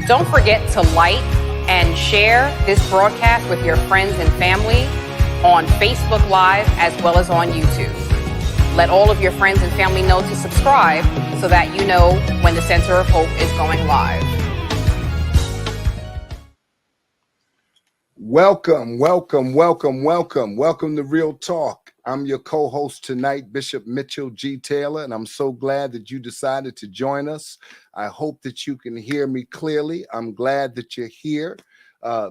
Don't forget to like and share this broadcast with your friends and family on Facebook Live as well as on YouTube. Let all of your friends and family know to subscribe so that you know when the Center of Hope is going live. Welcome to Real Talk. I'm your co-host tonight, Bishop Mitchell G. Taylor, and I'm so glad that you decided to join us. I hope that you can hear me clearly. I'm glad that you're here.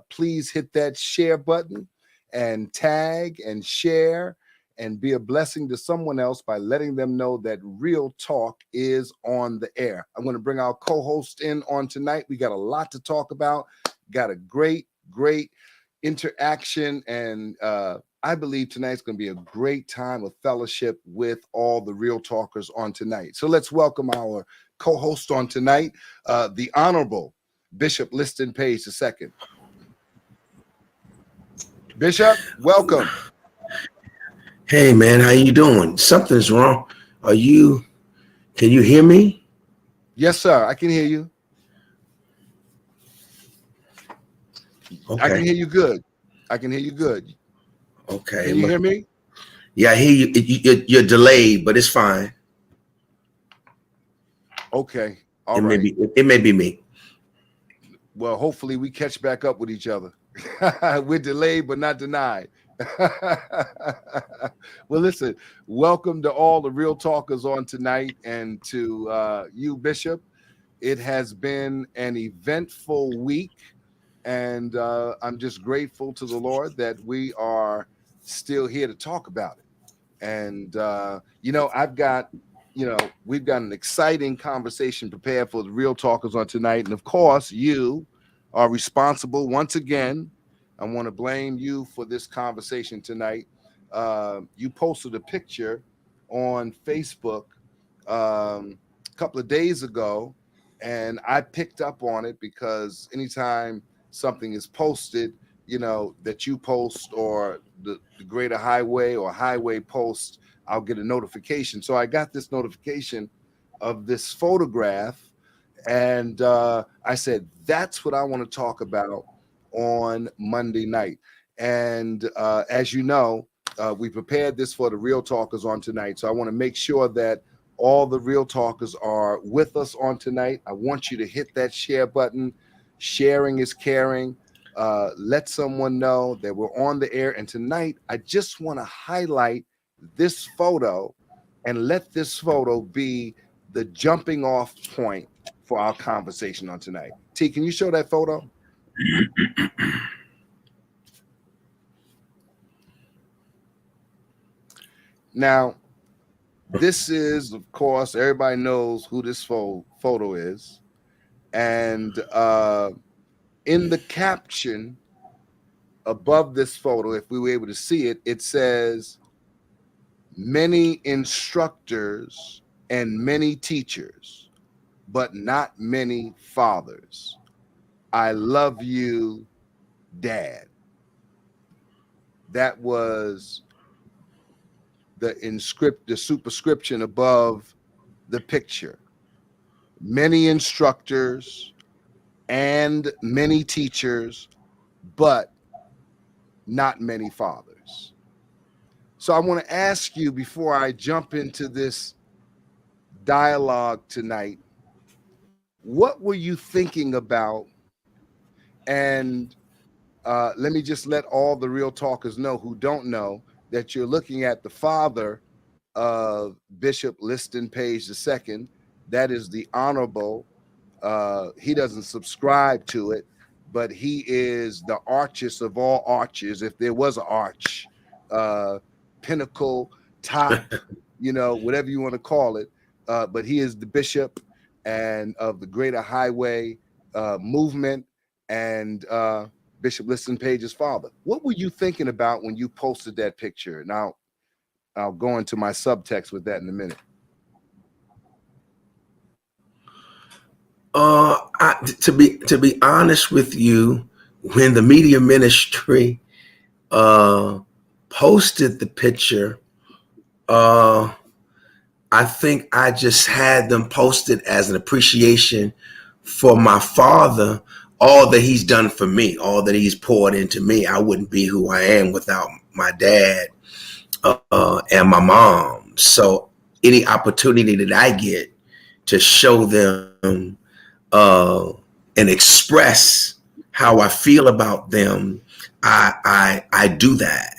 Please hit that share button and tag and share and be a blessing to someone else by letting them know that Real Talk is on the air. I'm going to bring our co-host in on tonight. We got a lot to talk about. Got a great interaction, and I believe tonight's going to be a great time of fellowship with all the Real Talkers on tonight. So let's welcome our co-host on tonight, the Honorable Bishop Liston Page II. Bishop, welcome. Hey man, how you doing? Something's wrong. Can you hear me? Yes, sir. I can hear you. Okay. I can hear you good. Okay. Can you hear me? Yeah, I hear you. You're delayed, but it's fine. Okay. All right. It may be me. Well, hopefully we catch back up with each other. We're delayed, but not denied. Well, listen, welcome to all the Real Talkers on tonight, and to you, Bishop. It has been an eventful week, and I'm just grateful to the Lord that we are still here to talk about it. And we've got an exciting conversation prepared for the Real Talkers on tonight, and of course, you are responsible once again. I want to blame you for this conversation tonight. You posted a picture on Facebook a couple of days ago, and I picked up on it because anytime something is posted, that you post, or the Greater Highway or Highway post, I'll get a notification. So I got this notification of this photograph, and I said, that's what I want to talk about on Monday night. And as you know, we prepared this for the Real Talkers on tonight. So I want to make sure that all the Real Talkers are with us on tonight. I want you to hit that share button. Sharing is caring. Let someone know that we're on the air. And tonight, I just want to highlight this photo and let this photo be the jumping off point for our conversation on tonight. T, can you show that photo? Now, this is, of course, everybody knows who this photo is. And in the caption above this photo, if we were able to see it, it says, many instructors and many teachers, but not many fathers. I love you, Dad. That was the superscription above the picture. Many instructors and many teachers, but not many fathers. So I want to ask you, before I jump into this dialogue tonight, what were you thinking about? And let me just let all the Real Talkers know who don't know that you're looking at the father of Bishop Liston Page II. That is the Honorable. He doesn't subscribe to it, but he is the archest of all arches. If there was an arch, pinnacle, top, whatever you want to call it. But he is the bishop and of the Greater Highway movement, and Bishop Liston Page's father. What were you thinking about when you posted that picture? Now, I'll go into my subtext with that in a minute. To be honest with you, when the media ministry posted the picture, I think I just had them posted as an appreciation for my father, all that he's done for me, all that he's poured into me, I wouldn't be who I am without my dad and my mom. So any opportunity that I get to show them and express how I feel about them, I do that.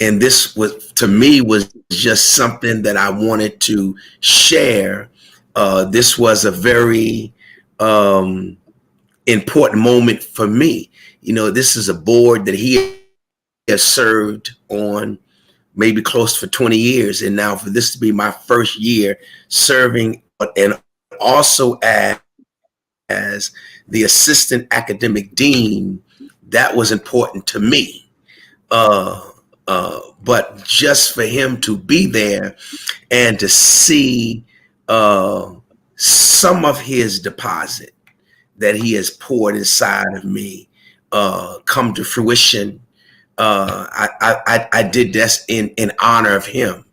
And this was, to me, was just something that I wanted to share. This was a very important moment for me. You know, this is a board that he has served on maybe close for 20 years. And now for this to be my first year serving, and also as the assistant academic dean, that was important to me. But just for him to be there and to see some of his deposit that he has poured inside of me come to fruition, I did this in honor of him.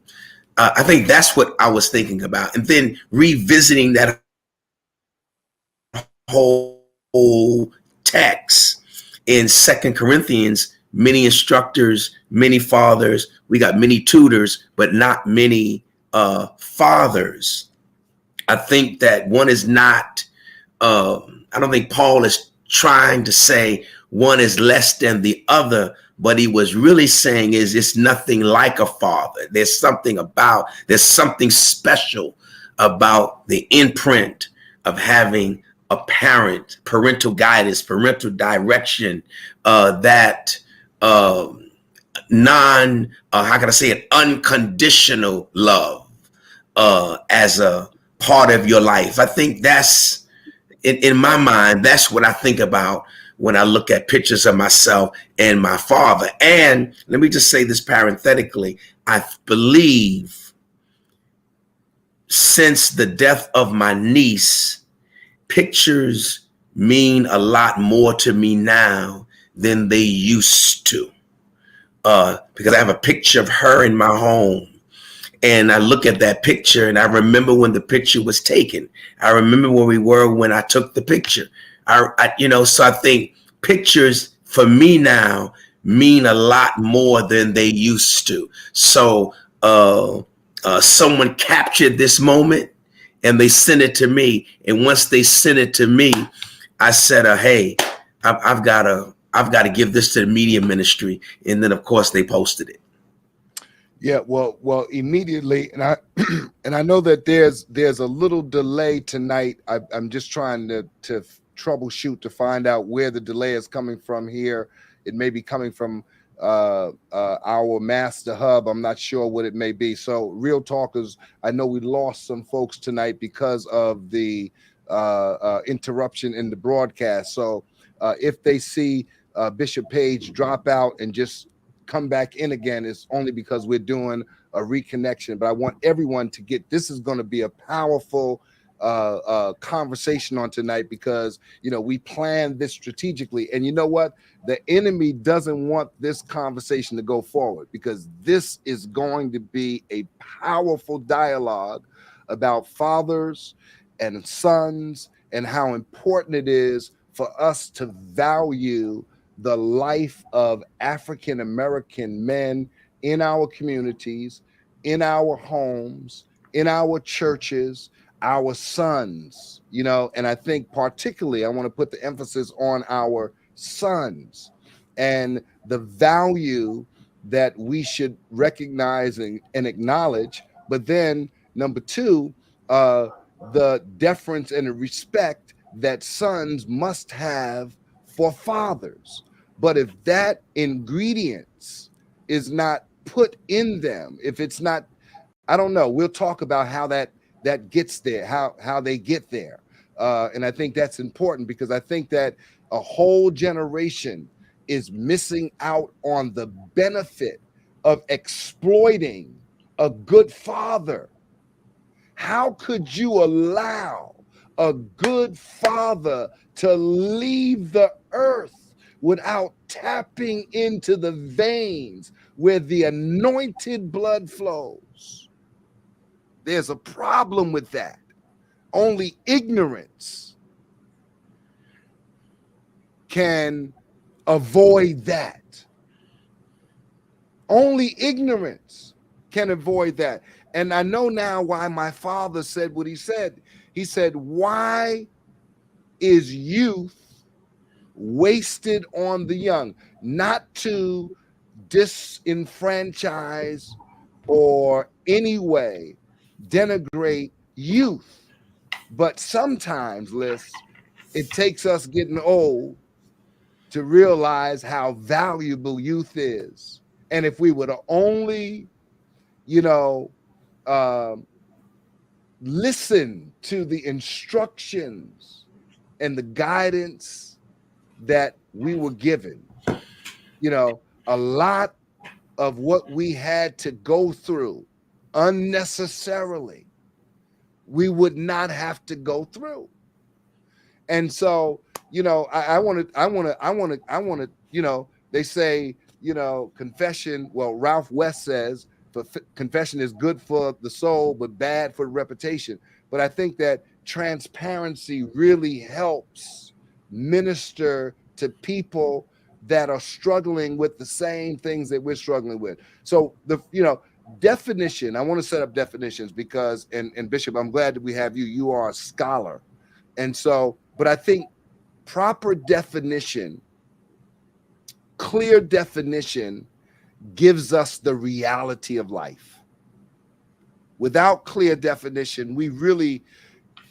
I think that's what I was thinking about. And then revisiting that whole text in 2 Corinthians, many instructors, many fathers, we got many tutors, but not many fathers. I think that one is not, I don't think Paul is trying to say one is less than the other, but he was really saying is it's nothing like a father. There's something special about the imprint of having a parent, parental guidance, parental direction, that how can I say it, unconditional love as a part of your life. I think that's, in my mind, that's what I think about when I look at pictures of myself and my father. And let me just say this parenthetically, I believe since the death of my niece, pictures mean a lot more to me now than they used to. Because I have a picture of her in my home. And I look at that picture and I remember when the picture was taken. I remember where we were when I took the picture. So I think pictures for me now mean a lot more than they used to. So someone captured this moment and they sent it to me. And once they sent it to me, I said, hey, I've got to give this to the media ministry. And then of course they posted it. Yeah, well, immediately, and I know that there's a little delay tonight. I'm just trying to troubleshoot to find out where the delay is coming from here. It may be coming from our master hub. I'm not sure what it may be. So, Real Talkers, I know we lost some folks tonight because of the interruption in the broadcast. So, if they see Bishop Page drop out and just come back in again, it's only because we're doing a reconnection. But I want everyone to get, this is going to be a powerful conversation on tonight, because we planned this strategically, and you know what, the enemy doesn't want this conversation to go forward, because this is going to be a powerful dialogue about fathers and sons and how important it is for us to value the life of African American men in our communities, in our homes, in our churches, our sons, and I think particularly I want to put the emphasis on our sons and the value that we should recognize and acknowledge. But then number two, the deference and the respect that sons must have for fathers. But if that ingredients is not put in them, if it's not, I don't know, we'll talk about how that gets there, how they get there. And I think that's important, because I think that a whole generation is missing out on the benefit of exploiting a good father. How could you allow a good father to leave the earth without tapping into the veins where the anointed blood flows? There's a problem with that. only ignorance can avoid that. Only ignorance can avoid that. And I know now why my father said what he said. He said, why is youth wasted on the young? Not to disenfranchise or any way denigrate youth. But sometimes, Liz, it takes us getting old to realize how valuable youth is. And if we would only, listen to the instructions and the guidance that we were given, a lot of what we had to go through unnecessarily, we would not have to go through. And so, I want to, they say, confession. Well, Ralph West says confession is good for the soul, but bad for reputation. But I think that transparency really helps minister to people that are struggling with the same things that we're struggling with. So definition, I want to set up definitions because, and Bishop, I'm glad that we have you. You are a scholar. And so, but I think proper definition, clear definition gives us the reality of life. Without clear definition, we really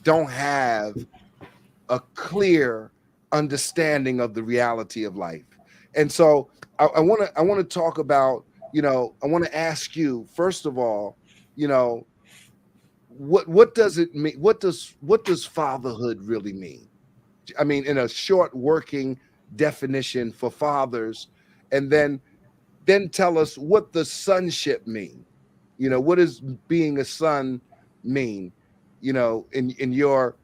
don't have a clear understanding of the reality of life. And so I want to talk about, I want to ask you, first of all, what does it mean? What does fatherhood really mean? I mean, in a short working definition for fathers, and then tell us what does sonship mean? What does being a son mean? In your,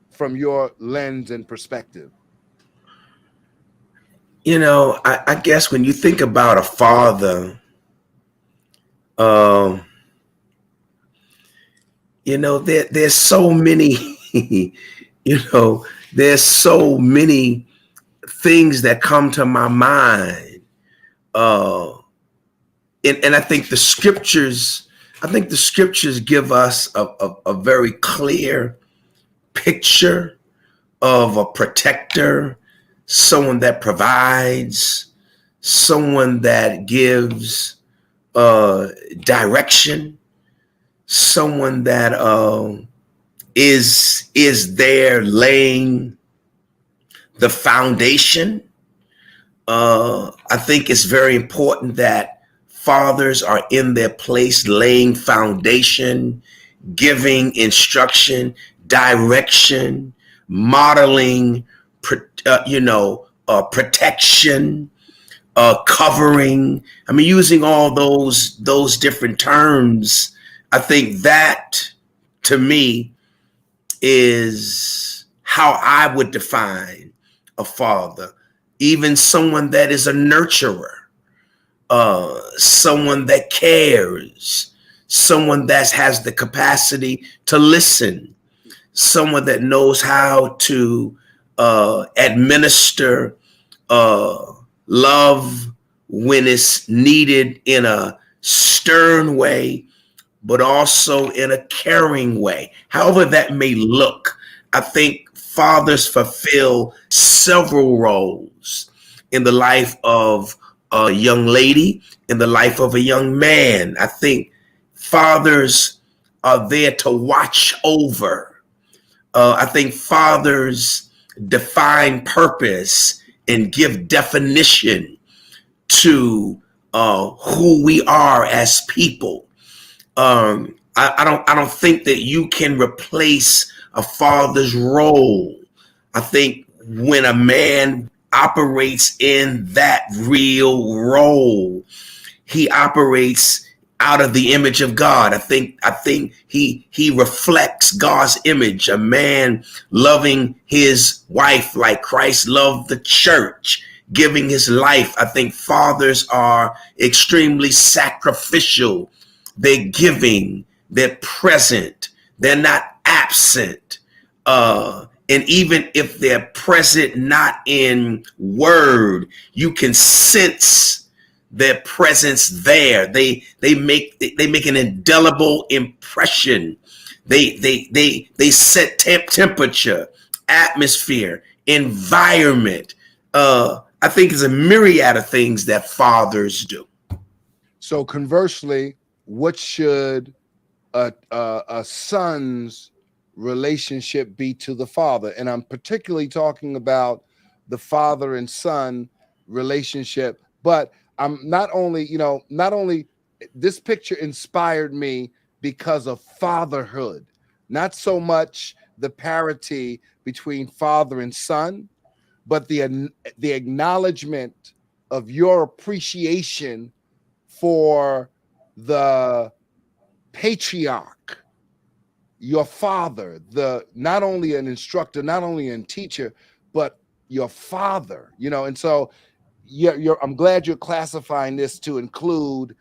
from your lens and perspective. I guess when you think about a father, there's so many, there's so many things that come to my mind. And I think the scriptures give us a very clear picture of a protector, someone that provides, someone that gives direction, someone that is there laying the foundation. I think it's very important that fathers are in their place, laying foundation, giving instruction, direction, modeling, protection, covering. I mean, using all those different terms. I think that, to me, is how I would define a father. Even someone that is a nurturer, someone that cares, someone that has the capacity to listen, someone that knows how to administer love when it's needed in a stern way, but also in a caring way. However that may look, I think fathers fulfill several roles in the life of a young lady, in the life of a young man. I think fathers are there to watch over. I think fathers define purpose and give definition to who we are as people. I don't think that you can replace a father's role. I think when a man operates in that real role, he operates out of the image of God. I think he reflects God's image, a man loving his wife like Christ loved the church, giving his life. I think fathers are extremely sacrificial. They're giving, they're present, they're not absent. absent, and even if they're present not in word, you can sense their presence there. They make an indelible impression. They set temperature, atmosphere, environment. I think it's a myriad of things that fathers do. So conversely, what should a son's relationship be to the father? And I'm particularly talking about the father and son relationship. But I'm not only this picture inspired me because of fatherhood, not so much the parity between father and son, but the acknowledgement of your appreciation for the patriarch, your father, not only an instructor, not only a teacher, but your father, and so I'm glad you're classifying this to include,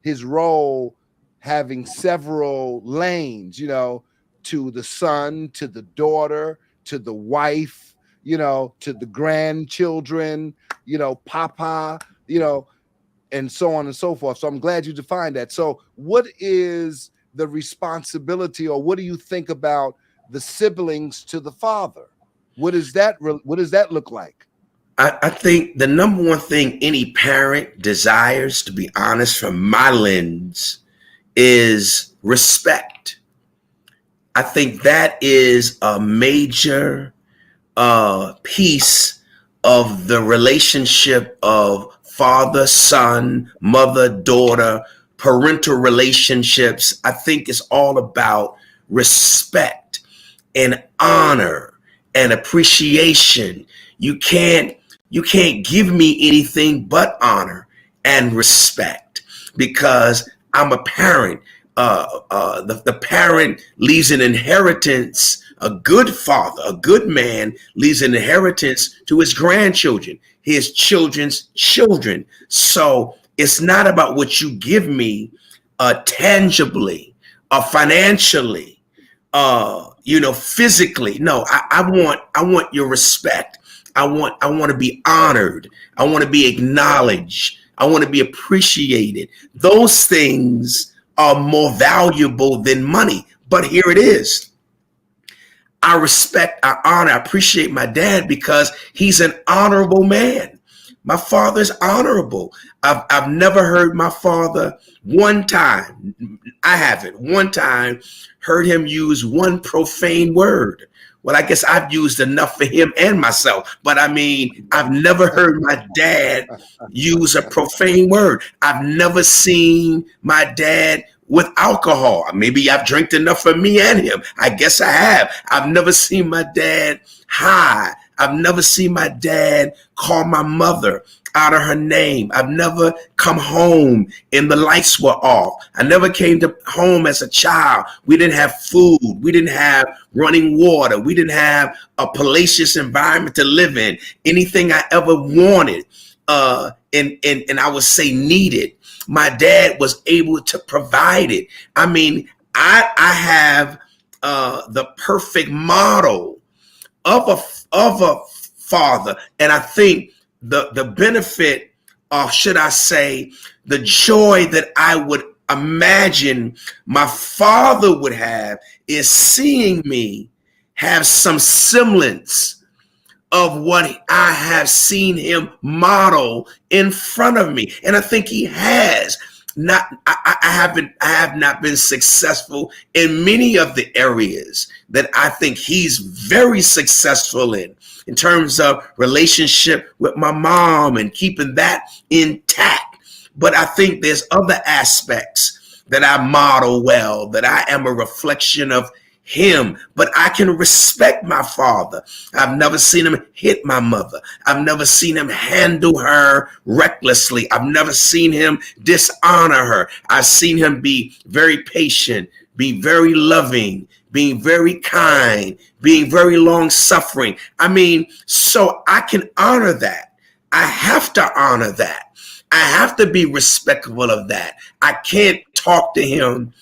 his role having several lanes, to the son, to the daughter, to the wife, to the grandchildren, papa, and so on and so forth. So I'm glad you defined that. So what is the responsibility, or what do you think about the siblings to the father? What does that look like? I think the number one thing any parent desires, to be honest, from my lens, is respect. I think that is a major piece of the relationship of father, son, mother, daughter, parental relationships. I think it's all about respect and honor and appreciation. You can't give me anything but honor and respect, because I'm a parent. The parent leaves an inheritance. A good father, a good man, leaves an inheritance to his grandchildren, his children's children. So it's not about what you give me tangibly or financially, physically. No, I want your respect. I want to be honored. I want to be acknowledged. I want to be appreciated. Those things are more valuable than money. But here it is. I respect, I honor, I appreciate my dad because he's an honorable man. My father's honorable. I've never heard my father one time heard him use one profane word. Well, I guess I've used enough for him and myself, but I mean, I've never heard my dad use a profane word. I've never seen my dad with alcohol. Maybe I've drank enough for me and him. I guess I have. I've never seen my dad high. I've never seen my dad call my mother out of her name. I've never come home and the lights were off. I never came to home as a child. We didn't have food. We didn't have running water. We didn't have a palatial environment to live in. Anything I ever wanted, and I would say needed, my dad was able to provide it. I mean, I have the perfect model of a father, and I think the benefit, or should I say, the joy that I would imagine my father would have is seeing me have some semblance of what I have seen him model in front of me. And I think he has. I have not been successful in many of the areas that I think he's very successful in terms of relationship with my mom and keeping that intact. But I think there's other aspects that I model well, that I am a reflection of him, but I can respect my father. I've never seen him hit my mother. I've never seen him handle her recklessly. I've never seen him dishonor her. I've seen him be very patient, be very loving, being very kind, being very long suffering. I mean, so I can honor that. I have to honor that. I have to be respectful of that. I can't talk to him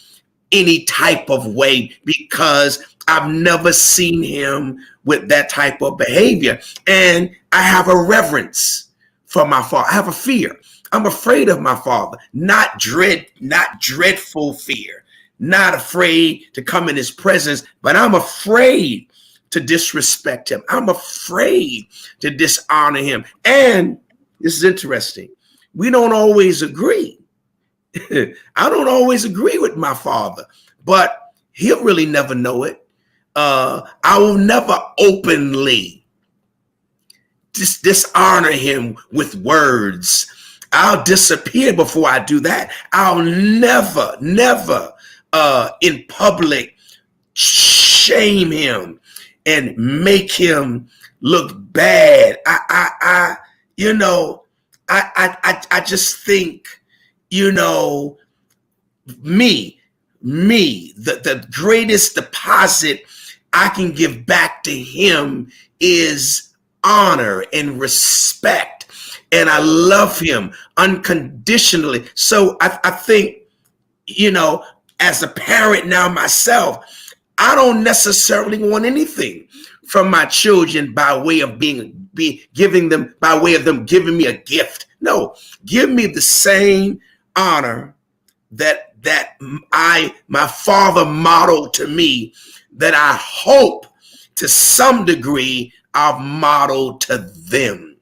any type of way because I've never seen him with that type of behavior. And I have a reverence for my father. I have a fear. I'm afraid of my father, not dreadful fear, not afraid to come in his presence, but I'm afraid to disrespect him. I'm afraid to dishonor him. And this is interesting. We don't always agree. I don't always agree with my father, but he'll really never know it. I will never openly dishonor him with words. I'll disappear before I do that. I'll never in public shame him and make him look bad. I just think, the greatest deposit I can give back to him is honor and respect. And I love him unconditionally. So I think, as a parent now myself, I don't necessarily want anything from my children by way of giving them giving me a gift. No, give me the same honor that my father modeled to me, that I hope to some degree I've modeled to them.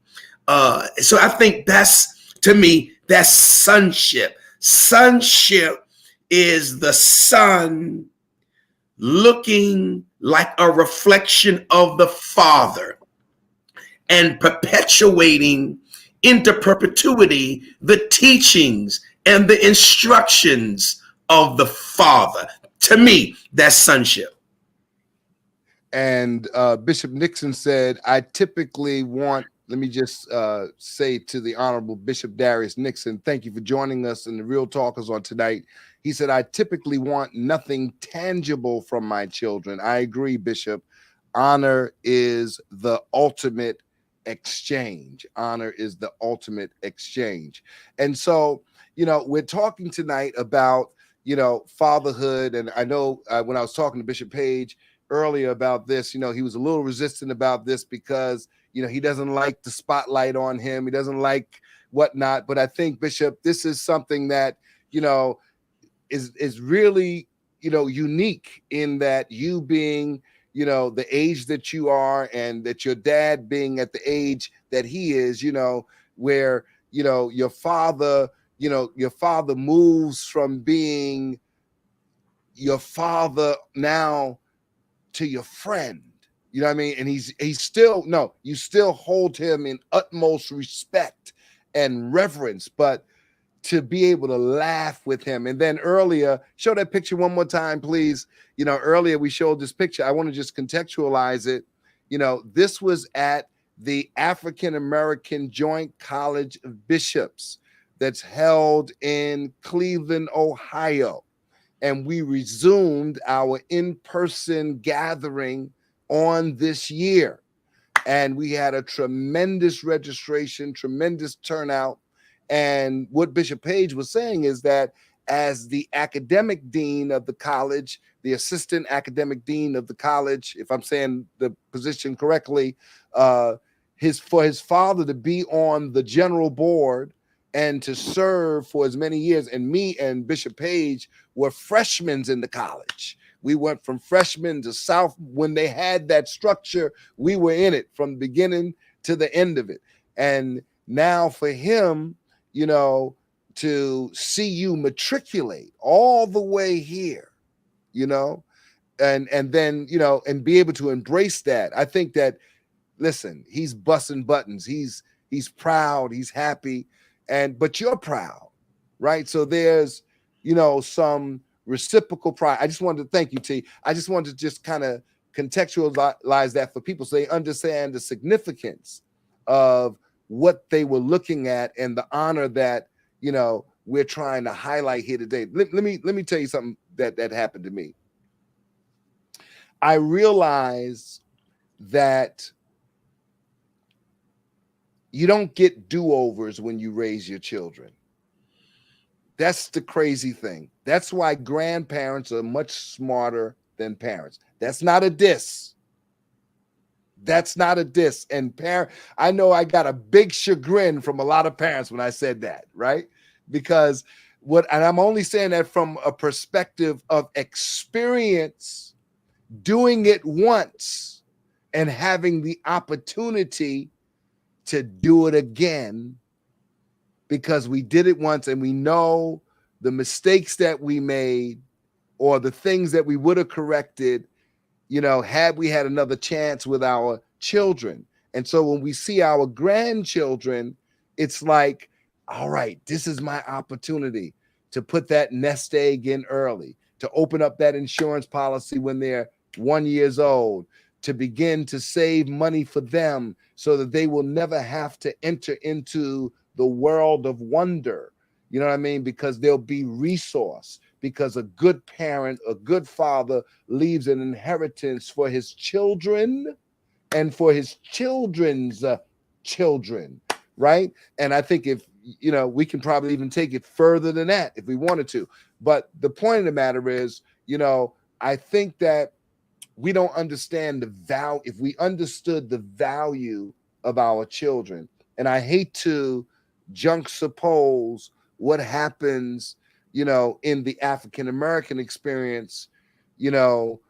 So I think to me, that's sonship. Sonship is the son looking like a reflection of the father and perpetuating into perpetuity the teachings and the instructions of the father. To me, that's sonship. And Bishop Nixon said, I typically want, let me just say to the Honorable Bishop Darius Nixon, thank you for joining us in the Real Talkers on tonight. He said, I typically want nothing tangible from my children. I agree, Bishop. Honor is the ultimate exchange. Honor is the ultimate exchange. And so, we're talking tonight about, fatherhood. And I know when I was talking to Bishop Page earlier about this, he was a little resistant about this because, he doesn't like the spotlight on him. He doesn't like whatnot. But I think, Bishop, this is something that, is really, unique in that you being, the age that you are and that your dad being at the age that he is, where, your father moves from being your father now to your friend. You know what I mean? And he's still, you still hold him in utmost respect and reverence, but to be able to laugh with him. And then earlier, show that picture one more time, please. Earlier we showed this picture. I want to just contextualize it. This was at the African American Joint College of Bishops that's held in Cleveland, Ohio. And we resumed our in-person gathering on this year. And we had a tremendous registration, tremendous turnout. And what Bishop Page was saying is that as the academic dean of the college, the assistant academic dean of the college, if I'm saying the position correctly, for his father to be on the general board and to serve for as many years. And me and Bishop Page were freshmen in the college. We went from freshman to South. When they had that structure, we were in it from the beginning to the end of it. And now for him, to see you matriculate all the way here, and then, and be able to embrace that. I think that, listen, he's busting buttons. He's proud. He's happy. But you're proud, right? So there's, some reciprocal pride. I just wanted to thank you, T. I just wanted to just kind of contextualize that for people so they understand the significance of what they were looking at and the honor that, we're trying to highlight here today. Let me tell you something that happened to me. I realized that you don't get do-overs when you raise your children. That's the crazy thing. That's why grandparents are much smarter than parents. That's not a diss. That's not a diss. And I know I got a big chagrin from a lot of parents when I said that, right? Because and I'm only saying that from a perspective of experience, doing it once and having the opportunity to do it again, because we did it once and we know the mistakes that we made or the things that we would have corrected, had we had another chance with our children. And so when we see our grandchildren, it's like, all right, this is my opportunity to put that nest egg in early, to open up that insurance policy when they're 1 year old, to begin to save money for them so that they will never have to enter into the world of wonder. You know what I mean? Because there'll be resource, because a good parent, a good father leaves an inheritance for his children and for his children's children, right? And I think if, we can probably even take it further than that if we wanted to. But the point of the matter is, I think that we don't understand the value. If we understood the value of our children, and I hate to juxtapose what happens, in the African-American experience,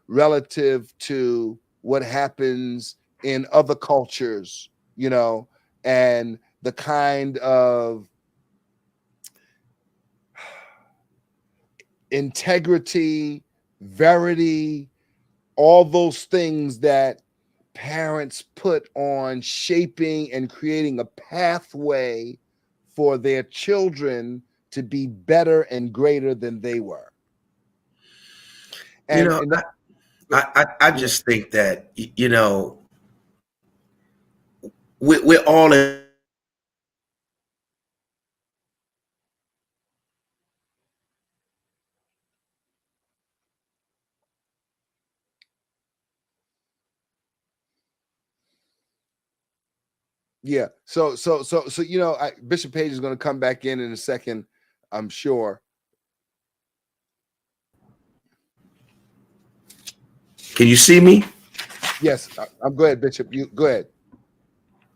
relative to what happens in other cultures, and the kind of integrity, verity, all those things that parents put on shaping and creating a pathway for their children to be better and greater than they were. And, I just think that, we're all in. Yeah. So, Bishop Page is going to come back in a second, I'm sure. Can you see me? Yes. I'm go ahead, Bishop. You go ahead.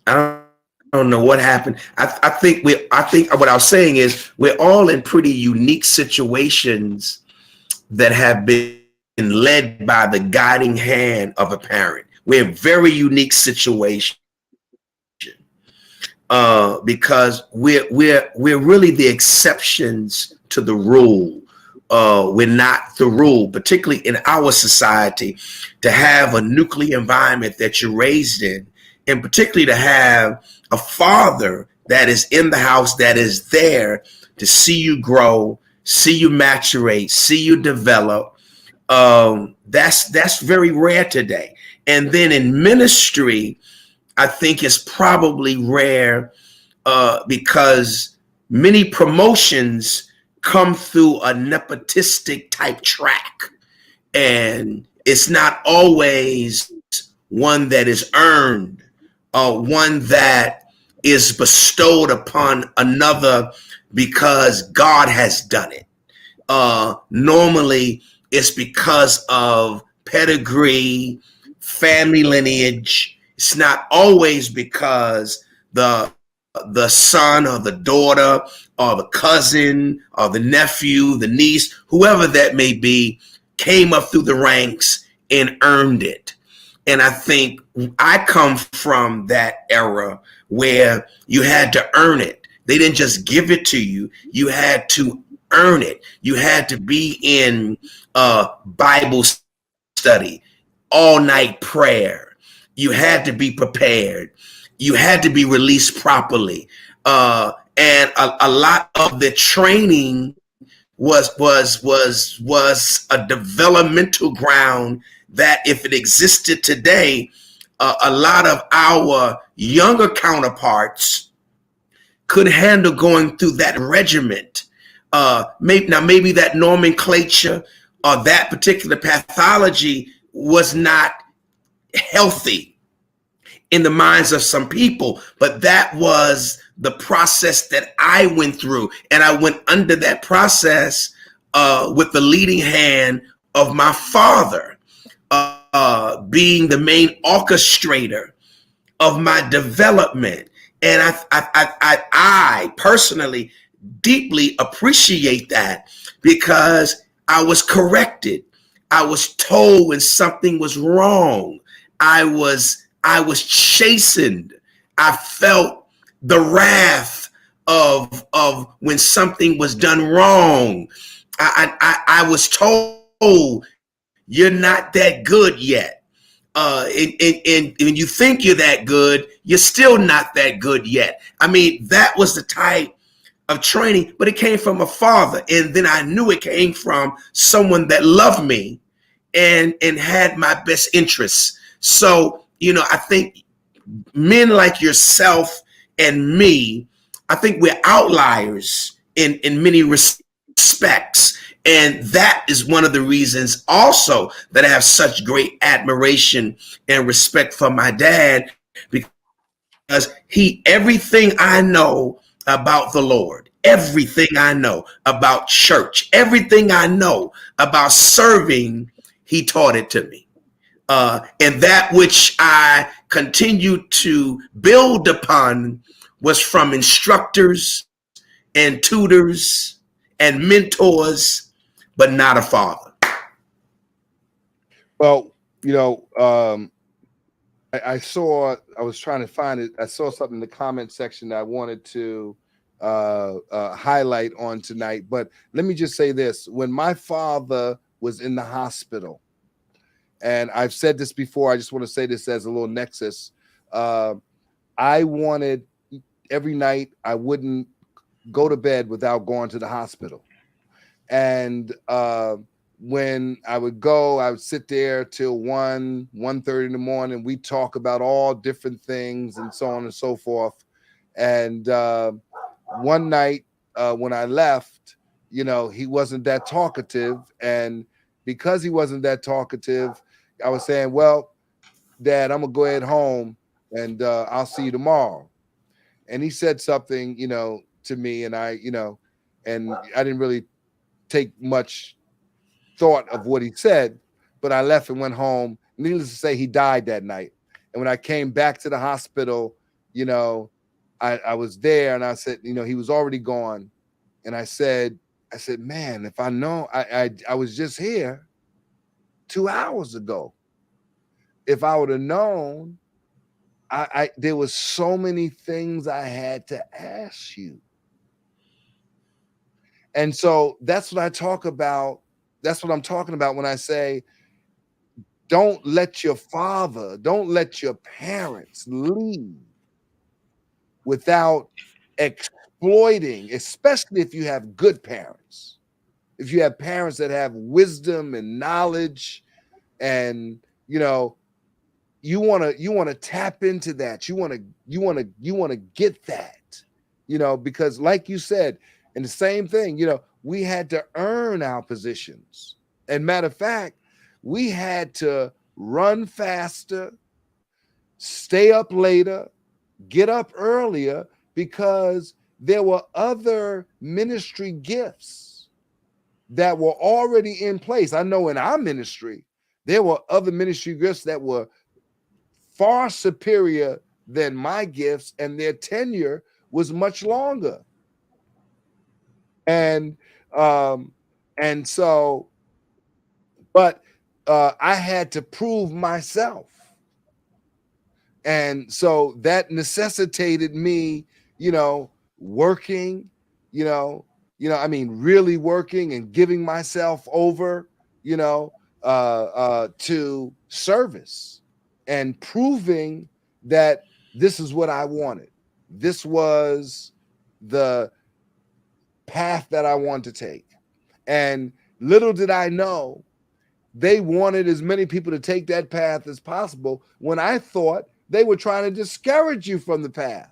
I don't know what happened. I think what I was saying is we're all in pretty unique situations that have been led by the guiding hand of a parent. We're in very unique situations. Because we're really the exceptions to the rule. We're not the rule, particularly in our society, to have a nuclear environment that you're raised in, and particularly to have a father that is in the house, that is there to see you grow, see you maturate, see you develop. That's very rare today. And then in ministry, I think it's probably rare because many promotions come through a nepotistic type track, and it's not always one that is earned, one that is bestowed upon another because God has done it. Normally, it's because of pedigree, family lineage. It's not always because the son or the daughter or the cousin or the nephew, the niece, whoever that may be, came up through the ranks and earned it. And I think I come from that era where you had to earn it. They didn't just give it to you. You had to earn it. You had to be in Bible study, all night prayer. You had to be prepared. You had to be released properly. And a lot of the training was a developmental ground that, if it existed today, a lot of our younger counterparts could handle going through that regiment. Maybe that nomenclature or that particular pathology was not healthy in the minds of some people, but that was the process that I went through. And I went under that process with the leading hand of my father, being the main orchestrator of my development. And I personally deeply appreciate that, because I was corrected. I was told when something was wrong. I was chastened. I felt the wrath of when something was done wrong. I was told, you're not that good yet. And when you think you're that good, you're still not that good yet. I mean, that was the type of training, but it came from a father. And then I knew it came from someone that loved me and had my best interests. So, you know, I think men like yourself and me, I think we're outliers in many respects. And that is one of the reasons also that I have such great admiration and respect for my dad, because everything I know about the Lord, everything I know about church, everything I know about serving, he taught it to me. And that which I continued to build upon was from instructors and tutors and mentors, but not a father. Well, you know, I was trying to find it. I saw something in the comment section that I wanted to highlight on tonight. But let me just say this. When my father was in the hospital, and I've said this before, I just want to say this as a little nexus. I wanted every night, I wouldn't go to bed without going to the hospital. And when I would go, I would sit there till 1:30 in the morning. We talk about all different things and so on and so forth. And one night when I left, you know, he wasn't that talkative. And because he wasn't that talkative, I was saying, well, Dad, I'm going to go ahead home and I'll see you tomorrow. And he said something, you know, to me, and I didn't really take much thought of what he said, but I left and went home. Needless to say, he died that night. And when I came back to the hospital, you know, I was there and I said, you know, he was already gone. And I said, man, if I know, I was just here 2 hours ago. If I would have known, there was so many things I had to ask you. And so that's what I talk about. That's what I'm talking about when I say, don't let your parents leave without exploiting, especially if you have good parents. If you have parents that have wisdom and knowledge, and you know, you want to tap into that. You want to get that, you know, because like you said, and the same thing, you know, we had to earn our positions. And matter of fact, we had to run faster, stay up later, get up earlier, because there were other ministry gifts that were already in place. I know in our ministry, there were other ministry gifts that were far superior than my gifts, and their tenure was much longer. And so, but I had to prove myself. And so that necessitated me, you know, working, I mean, really working and giving myself over, you know, to service and proving that this is what I wanted. This was the path that I wanted to take. And little did I know, they wanted as many people to take that path as possible, when I thought they were trying to discourage you from the path.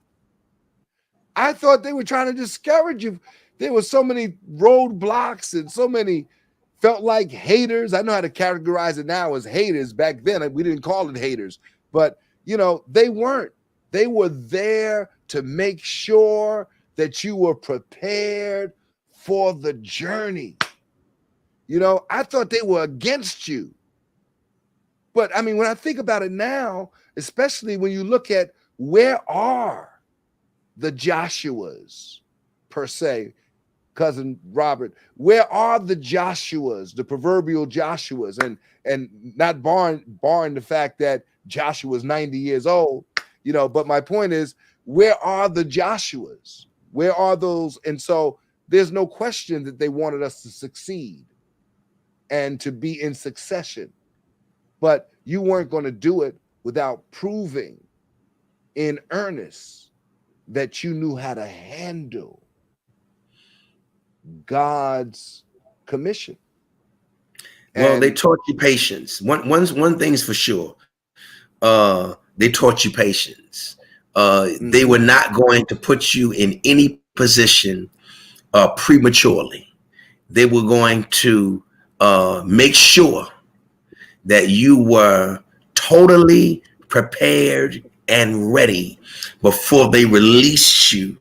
I thought they were trying to discourage you. There were so many roadblocks and so many felt like haters. I know how to categorize it now as haters. Back then, we didn't call it haters, but You know, they weren't. They were there to make sure that you were prepared for the journey. You know, I thought they were against you. But I mean, when I think about it now, especially when you look at where are the Joshuas per se, cousin Robert, where are the Joshuas, the proverbial Joshuas, and not barring the fact that Joshua was 90 years old, you know, but my point is, where are the Joshuas? Where are those? And so there's no question that they wanted us to succeed and to be in succession, but you weren't going to do it without proving in earnest that you knew how to handle God's commission. Well, they taught you patience. One thing's for sure. They taught you patience. They were not going to put you in any position prematurely. They were going to make sure that you were totally prepared and ready before they released you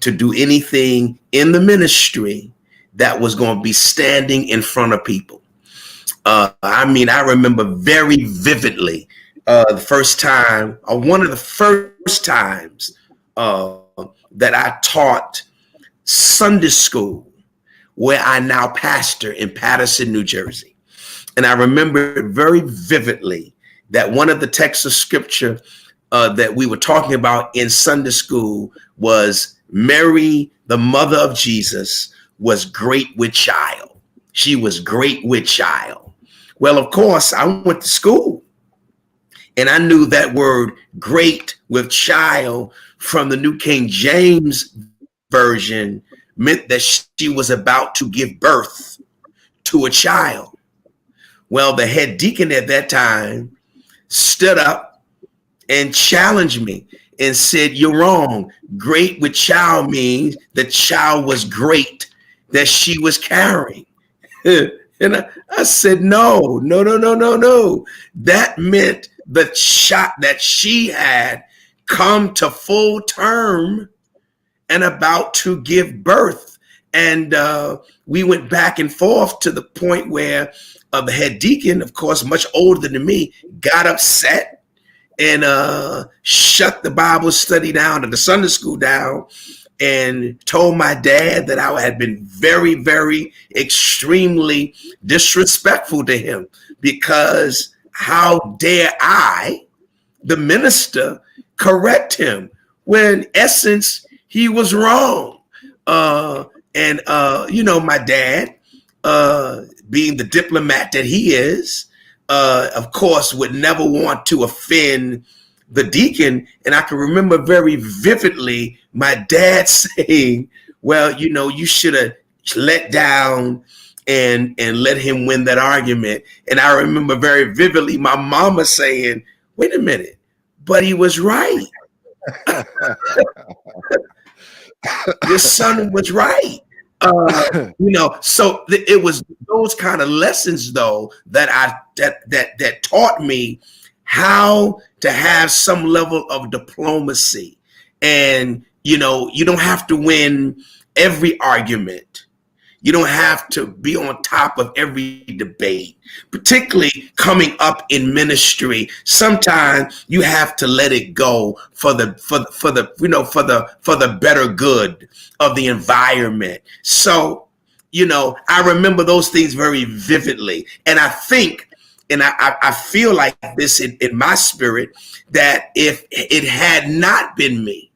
to do anything in the ministry that was going to be standing in front of people. I mean, I remember very vividly the first time, one of the first times that I taught Sunday school, where I now pastor in Paterson, New Jersey. And I remember very vividly that one of the texts of scripture that we were talking about in Sunday school was Mary, the mother of Jesus, was great with child. She was great with child. Well, of course, I went to school and I knew that word great with child from the New King James Version meant that she was about to give birth to a child. Well, the head deacon at that time stood up and challenged me and said, "You're wrong. Great with child means the child was great that she was carrying." And I said, no. That meant the child that she had come to full term and about to give birth. And we went back and forth to the point where the head deacon, of course, much older than me, got upset and shut the Bible study down and the Sunday school down and told my dad that I had been very, very extremely disrespectful to him, because how dare I, the minister, correct him when in essence he was wrong. You know, my dad, being the diplomat that he is, of course, would never want to offend the deacon. And I can remember very vividly my dad saying, well, you know, you should have let down and let him win that argument. And I remember very vividly my mama saying, wait a minute, but he was right. Your son was right. You know, so it was those kind of lessons, though, that that taught me how to have some level of diplomacy. And, you know, you don't have to win every argument. You don't have to be on top of every debate, particularly coming up in ministry. Sometimes you have to let it go for the better good of the environment. So, you know, I remember those things very vividly. And I think, and I feel like this in my spirit, that if it had not been me,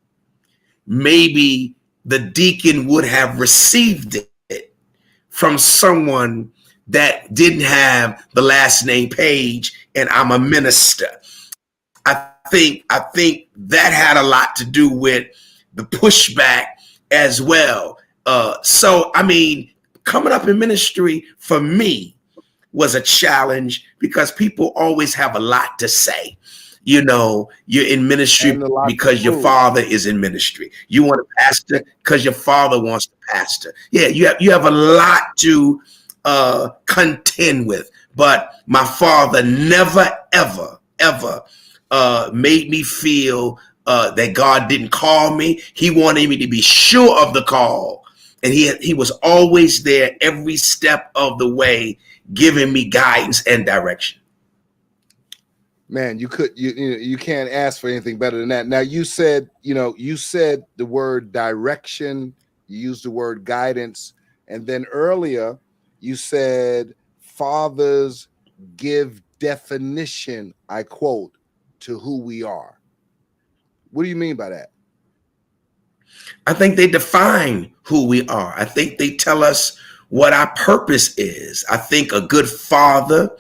maybe the deacon would have received it from someone that didn't have the last name Page, and I'm a minister. I think that had a lot to do with the pushback as well. So, I mean, coming up in ministry for me was a challenge, because people always have a lot to say. You know, you're in ministry because your father is in ministry. You want to pastor because your father wants to pastor. Yeah, you have a lot to contend with. But my father never, ever made me feel that God didn't call me. He wanted me to be sure of the call. And he was always there every step of the way, giving me guidance and direction. Man, you can't ask for anything better than that. Now you said the word direction, you used the word guidance, and then earlier you said fathers give definition, I quote, to who we are. What do you mean by that? I think they define who we are. I think they tell us what our purpose is. I think a good father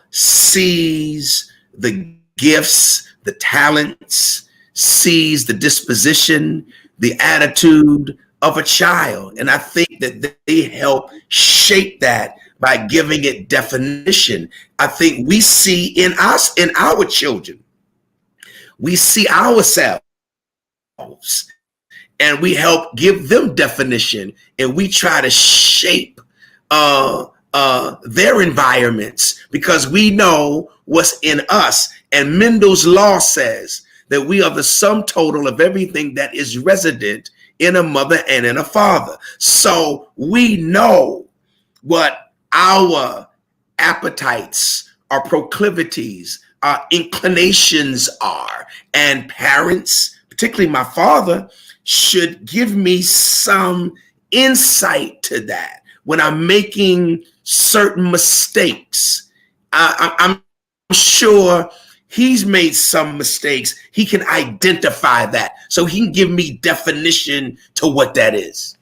sees the gifts, the talents, sees the disposition, the attitude of a child. And I think that they help shape that by giving it definition. I think we see in us, in our children, we see ourselves and we help give them definition, and we try to shape their environments because we know what's in us. And Mendel's law says that we are the sum total of everything that is resident in a mother and in a father. So we know what our appetites, our proclivities, our inclinations are. And parents, particularly my father, should give me some insight to that when I'm making certain mistakes. I'm sure he's made some mistakes. He can identify that, so he can give me definition to what that is.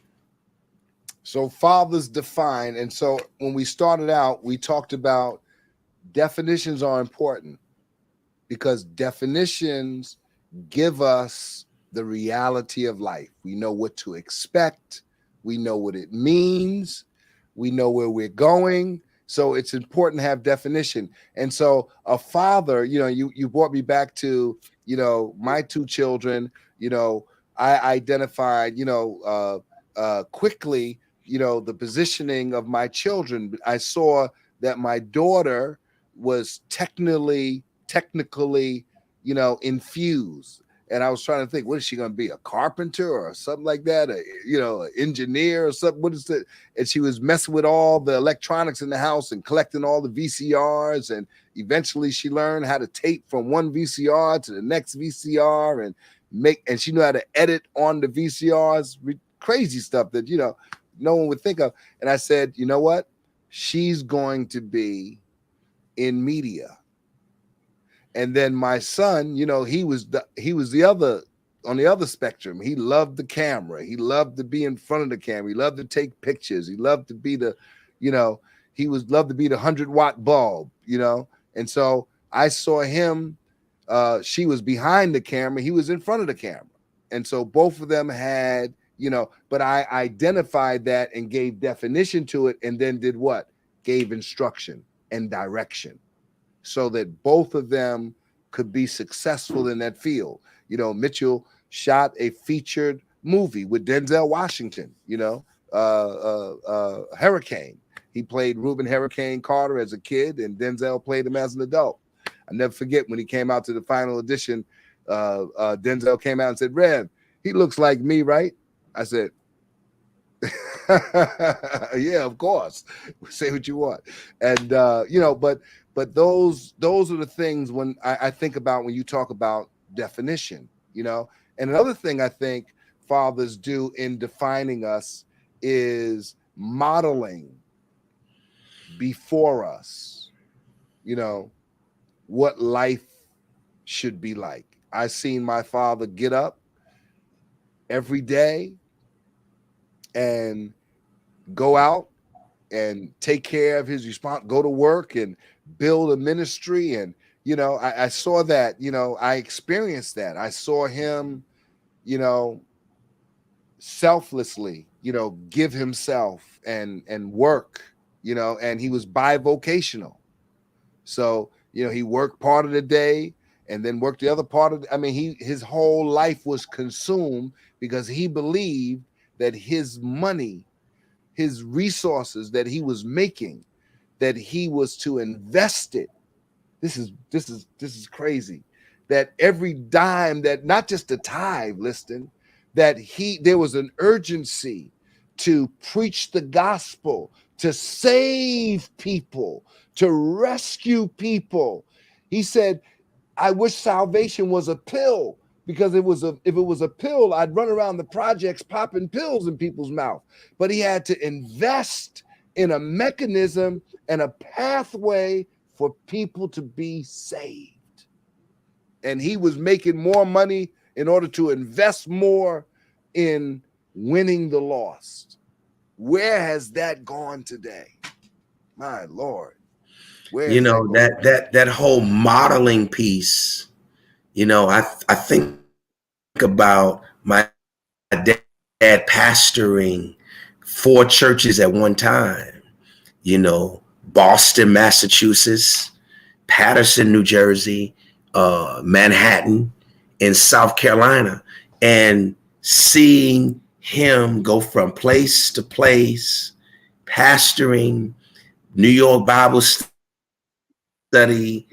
So fathers define. And so when we started out, we talked about definitions are important because definitions give us the reality of life. We know what to expect. We know what it means. We know where we're going. So it's important to have definition. And so a father, you brought me back to, my two children, I identified, quickly, the positioning of my children. I saw that my daughter was technically, infused. And I was trying to think, what is she going to be? A carpenter or something like that? An engineer or something? What is it? And she was messing with all the electronics in the house and collecting all the VCRs. And eventually she learned how to tape from one VCR to the next VCR and she knew how to edit on the VCRs, crazy stuff that, no one would think of. And I said, you know what? She's going to be in media. And then my son, he was the other on the other spectrum. He loved the camera. He loved to be in front of the camera. He loved to take pictures. He loved to be loved to be the 100-watt bulb, And so I saw him. She was behind the camera. He was in front of the camera. And so both of them had, but I identified that and gave definition to it, and then did what? Gave instruction and direction, so that both of them could be successful in that field. Mitchell shot a featured movie with Denzel Washington, Hurricane. He played Reuben Hurricane Carter as a kid, and Denzel played him as an adult. I never forget when he came out to the final edition, Denzel came out and said, "Rev, he looks like me, right?" I said, yeah, of course. Say what you want. And, but those are the things when I think about when you talk about definition, And another thing I think fathers do in defining us is modeling before us, what life should be like. I seen my father get up every day and go out and take care of his response, go to work and build a ministry. And, I saw that, I experienced that. I saw him, selflessly, give himself and work, and he was bivocational. So, he worked part of the day and then worked the other part of his whole life was consumed because he believed that his money, his resources that he was making, that he was to invest it This is crazy. That every dime, that not just the tithe, listen, that there was an urgency to preach the gospel, to save people, to rescue people. He said, I wish salvation was a pill, because if it was a pill, I'd run around the projects popping pills in people's mouth. But he had to invest in a mechanism and a pathway for people to be saved. And he was making more money in order to invest more in winning the lost. Where has that gone today? My Lord. You know, that whole modeling piece, you know, I think about my dad pastoring 4 churches at one time, you know, Boston, Massachusetts, Patterson, New Jersey, Manhattan, in South Carolina, and seeing him go from place to place, pastoring New York Bible study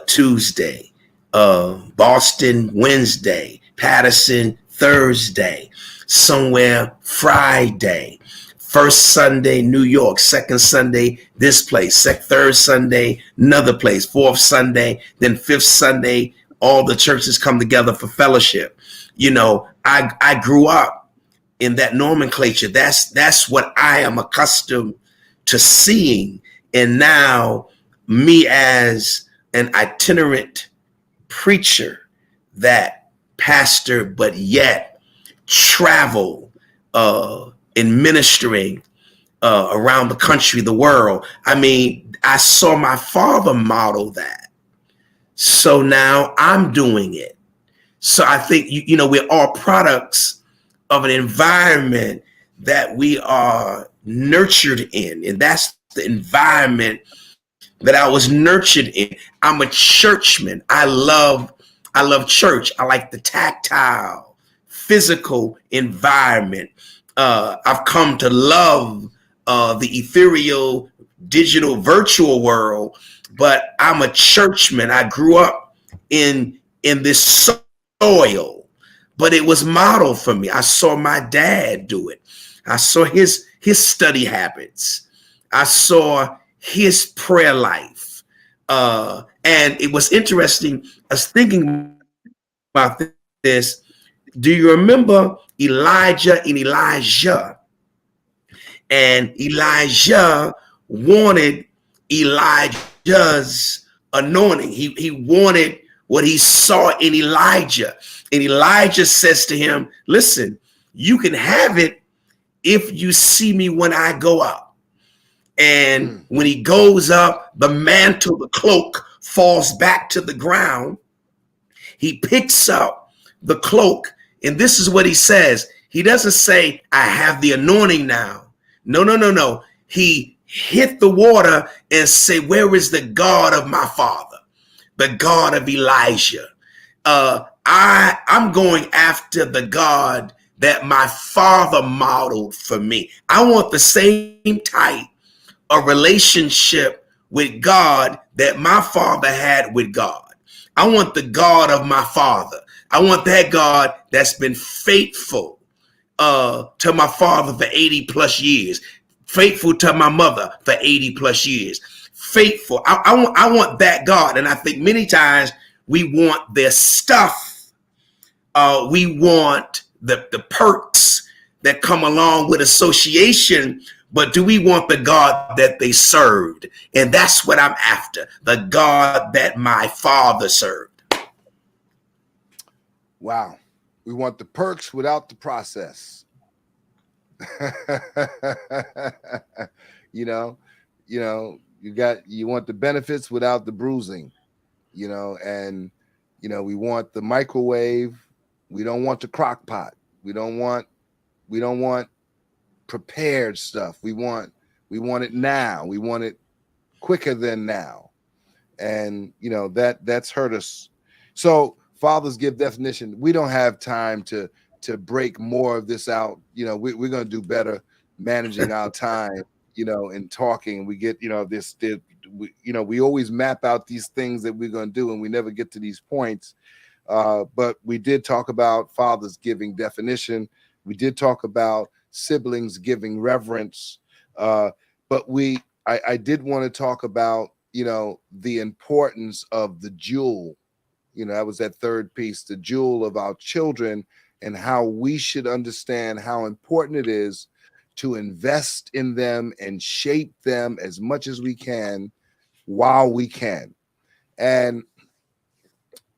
Tuesday, Boston Wednesday, Patterson Thursday, somewhere Friday, first Sunday New York, second Sunday this place, third Sunday another place, fourth Sunday, then fifth Sunday all the churches come together for fellowship. You know, I grew up in that nomenclature. That's what I am accustomed to seeing. And now me as an itinerant preacher that pastor, but yet travel in ministering around the country, the world. I mean, I saw my father model that. So now I'm doing it. So I think, you know, we're all products of an environment that we are nurtured in. And that's the environment that I was nurtured in. I'm a churchman. I love church. I like the tactile, physical environment. I've come to love the ethereal, digital, virtual world, but I'm a churchman. I grew up in this soil, but it was modeled for me. I saw my dad do it. I saw his study habits. I saw his prayer life. And it was interesting. I was thinking about this. Do you remember Elijah and Elijah? And Elijah wanted Elijah's anointing. He wanted what he saw in Elijah. And Elijah says to him, listen, you can have it if you see me when I go up. And when he goes up, the mantle, the cloak falls back to the ground. He picks up the cloak. And this is what he says. He doesn't say, I have the anointing now. No. He hit the water and say, where is the God of my father? The God of Elijah. I'm going after the God that my father modeled for me. I want the same type of relationship with God that my father had with God. I want the God of my father. I want that God that's been faithful to my father for 80 plus years, faithful to my mother for 80 plus years, faithful. I want that God. And I think many times we want their stuff. We want the perks that come along with association, but do we want the God that they served? And that's what I'm after, the God that my father served. Wow. We want the perks without the process. you want the benefits without the bruising, and we want the microwave. We don't want the crock pot. We don't want prepared stuff. We want it now. We want it quicker than now. And that's hurt us. So fathers give definition. We don't have time to break more of this out. We're going to do better managing our time, and talking. We get, we always map out these things that we're going to do, and we never get to these points. But we did talk about fathers giving definition. We did talk about siblings giving reverence. But I did want to talk about, the importance of the jewel. That was that third piece, the jewel of our children, and how we should understand how important it is to invest in them and shape them as much as we can while we can. And,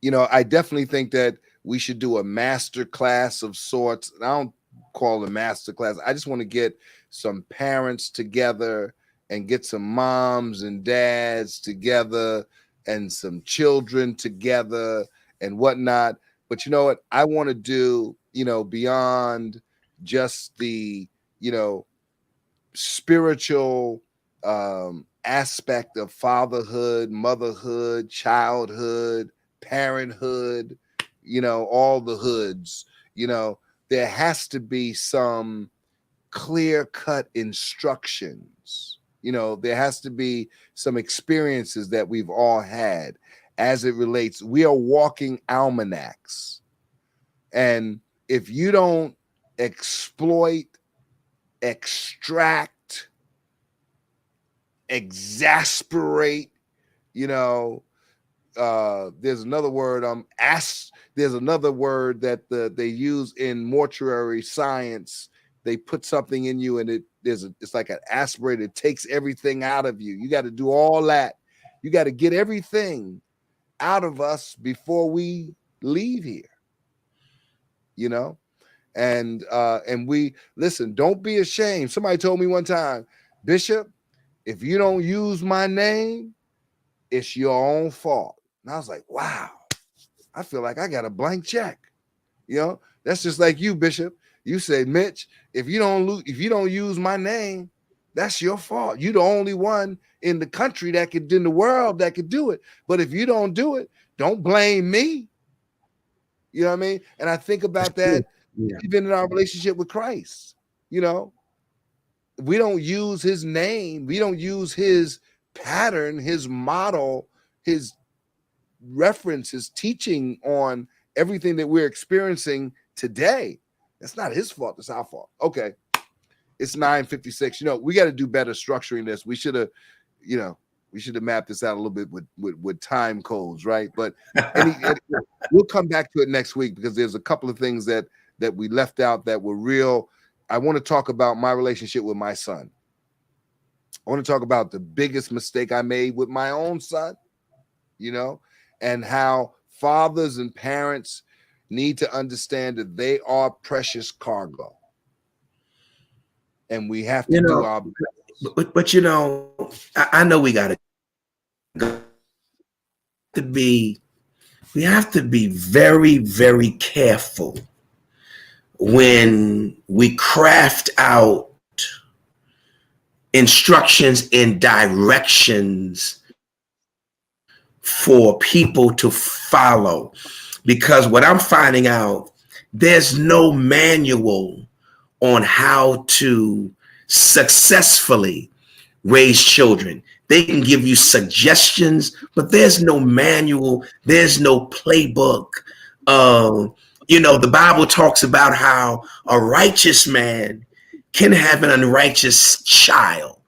I definitely think that we should do a master class of sorts. And I don't call it a master class. I just want to get some parents together and get some moms and dads together and some children together and whatnot. But you know what? I want to do, beyond just the, spiritual aspect of fatherhood, motherhood, childhood, parenthood, all the hoods, there has to be some clear-cut instructions. There has to be some experiences that we've all had as it relates. We are walking almanacs. And if you don't exploit, extract, exasperate, there's another word, there's another word that they use in mortuary science. They put something in you and it's like an aspirator. It takes everything out of you. You got to do all that. You got to get everything out of us before we leave here. And we listen, don't be ashamed. Somebody told me one time, Bishop, if you don't use my name, it's your own fault. And I was like, wow, I feel like I got a blank check. That's just like you, Bishop. You say, Mitch, if you don't use my name, that's your fault. You're the only one in the country in the world that could do it. But if you don't do it, don't blame me. You know what I mean? And I think about that even in our relationship with Christ. We don't use his name. We don't use his pattern, his model, his reference, his teaching on everything that we're experiencing today. That's not his fault. It's our fault. Okay. It's 9:56. We got to do better structuring this. We should have, mapped this out a little bit with time codes, right? But we'll come back to it next week because there's a couple of things that we left out that were real. I want to talk about my relationship with my son. I want to talk about the biggest mistake I made with my own son, and how fathers and parents need to understand that they are precious cargo. And we have to do our best. But I know we got to be very, very careful when we craft out instructions and directions for people to follow. Because what I'm finding out, there's no manual on how to successfully raise children. They can give you suggestions, but there's no manual. There's no playbook. The Bible talks about how a righteous man can have an unrighteous child,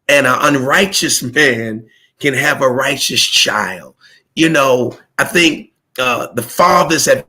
and an unrighteous man can have a righteous child. I think the fathers have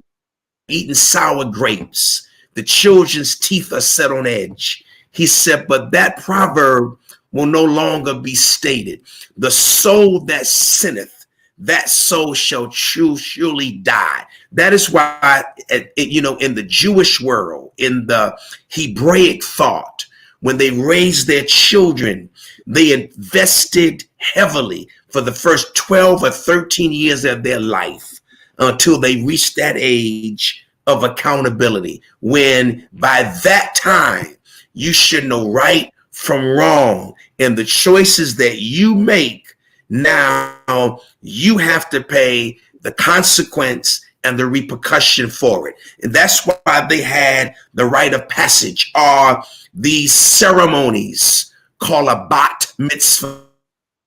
eaten sour grapes. The children's teeth are set on edge. He said, but that proverb will no longer be stated. The soul that sinneth, that soul shall surely die. That is why, in the Jewish world, in the Hebraic thought, when they raised their children, they invested heavily for the first 12 or 13 years of their life until they reached that age of accountability, when by that time you should know right from wrong, and the choices that you make now, you have to pay the consequence and the repercussion for it. And that's why they had the rite of passage, or these ceremonies called a bat mitzvah,